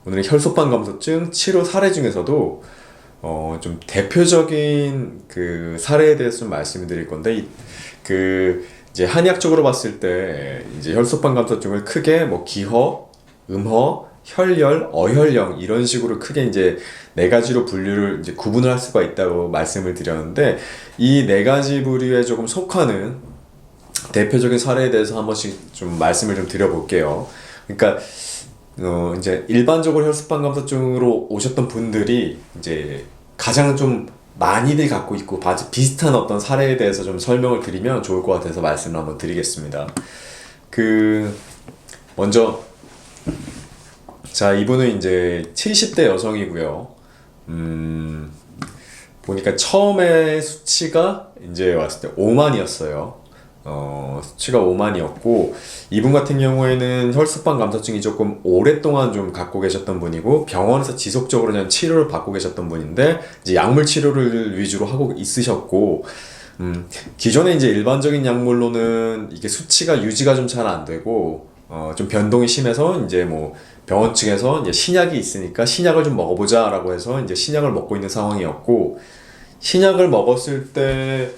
오늘은 혈소판 감소증 치료 사례 중에서도 좀 대표적인 그 사례에 대해서 좀 말씀을 드릴 건데, 이제 한의학적으로 봤을 때 이제 혈소판 감소증을 크게 뭐 기허, 음허, 혈열, 어혈령 이런 식으로 크게 이제 네 가지로 분류를 이제 구분을 할 수가 있다고 말씀을 드렸는데, 이 네 가지 부류에 조금 속하는 대표적인 사례에 대해서 한 번씩 좀 말씀을 좀 드려볼게요. 그러니까 이제 일반적으로 혈소판 감소증으로 오셨던 분들이 이제 가장 좀 많이들 갖고 있고 비슷한 어떤 사례에 대해서 좀 설명을 드리면 좋을 것 같아서 말씀을 한번 드리겠습니다. 먼저, 자, 이분은 이제 70대 여성이고요. 보니까 처음에 수치가 이제 왔을 때 5만이었어요. 수치가 5만이었고, 이분 같은 경우에는 혈소판 감소증이 조금 오랫동안 좀 갖고 계셨던 분이고, 병원에서 지속적으로 그냥 치료를 받고 계셨던 분인데, 이제 약물 치료를 위주로 하고 있으셨고, 기존에 이제 일반적인 약물로는 이게 수치가 유지가 좀 잘 안 되고, 좀 변동이 심해서 이제 뭐 병원 측에서 이제 신약이 있으니까 신약을 좀 먹어보자 라고 해서 이제 신약을 먹고 있는 상황이었고, 신약을 먹었을 때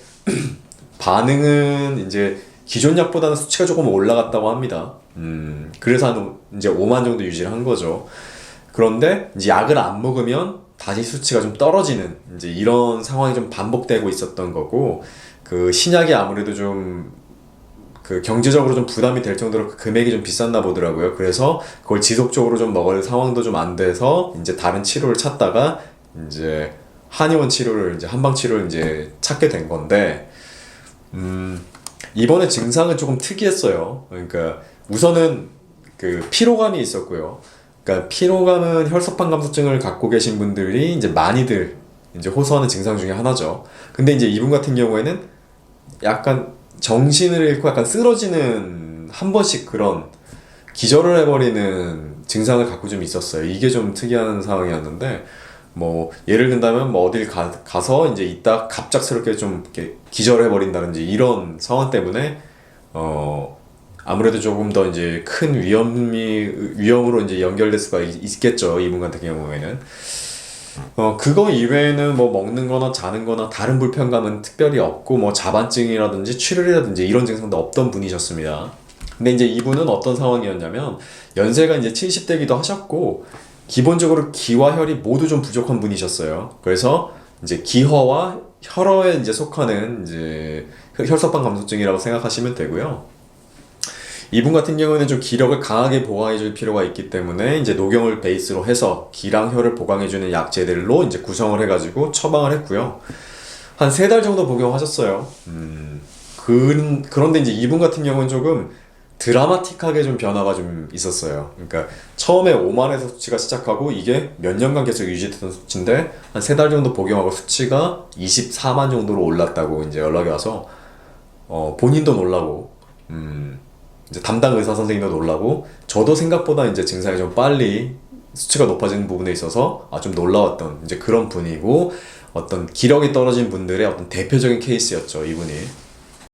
반응은 이제 기존 약보다는 수치가 조금 올라갔다고 합니다. 그래서 한 이제 5만 정도 유지를 한 거죠. 그런데 이제 약을 안 먹으면 다시 수치가 좀 떨어지는 이제 이런 상황이 좀 반복되고 있었던 거고, 그 신약이 아무래도 좀 그 경제적으로 좀 부담이 될 정도로 그 금액이 좀 비쌌나 보더라고요. 그래서 그걸 지속적으로 좀 먹을 상황도 좀 안 돼서 이제 다른 치료를 찾다가 이제 한의원 치료를 이제 한방 치료를 이제 찾게 된 건데, 이번에 증상은 조금 특이했어요. 그러니까 우선은 그 피로감이 있었고요. 그러니까 피로감은 혈소판 감소증을 갖고 계신 분들이 이제 많이들 이제 호소하는 증상 중에 하나죠. 근데 이제 이분 같은 경우에는 약간 정신을 잃고 약간 쓰러지는 한 번씩 그런 기절을 해버리는 증상을 갖고 좀 있었어요. 이게 좀 특이한 상황이었는데, 뭐 예를 든다면 뭐 어딜 가서 이제 있다 갑작스럽게 좀 이렇게 기절해버린다든지 이런 상황 때문에 아무래도 조금 더 이제 큰 위험으로 이제 연결될 수가 있겠죠, 이분 같은 경우에는. 그거 이외에는 뭐 먹는 거나 자는 거나 다른 불편감은 특별히 없고, 뭐 자반증이라든지 출혈이라든지 이런 증상도 없던 분이셨습니다. 근데 이제 이분은 어떤 상황이었냐면, 연세가 이제 70대기도 하셨고, 기본적으로 기와 혈이 모두 좀 부족한 분이셨어요. 그래서 이제 기허와 혈어에 이제 속하는 이제 혈소판 감소증이라고 생각하시면 되고요. 이분 같은 경우는 좀 기력을 강하게 보강해줄 필요가 있기 때문에 이제 녹용을 베이스로 해서 기랑 혈을 보강해주는 약재들로 이제 구성을 해가지고 처방을 했고요. 한 3달 정도 복용하셨어요. 그런데 이제 이분 같은 경우는 조금 드라마틱하게 좀 변화가 좀 있었어요. 그러니까 처음에 5만에서 수치가 시작하고 이게 몇 년간 계속 유지됐던 수치인데, 한 3달 정도 복용하고 수치가 24만 정도로 올랐다고 이제 연락이 와서 본인도 놀라고, 이제 담당 의사 선생님도 놀라고, 저도 생각보다 이제 증상이 좀 빨리 수치가 높아지는 부분에 있어서 좀 놀라웠던 이제 그런 분이고, 어떤 기력이 떨어진 분들의 어떤 대표적인 케이스였죠, 이분이.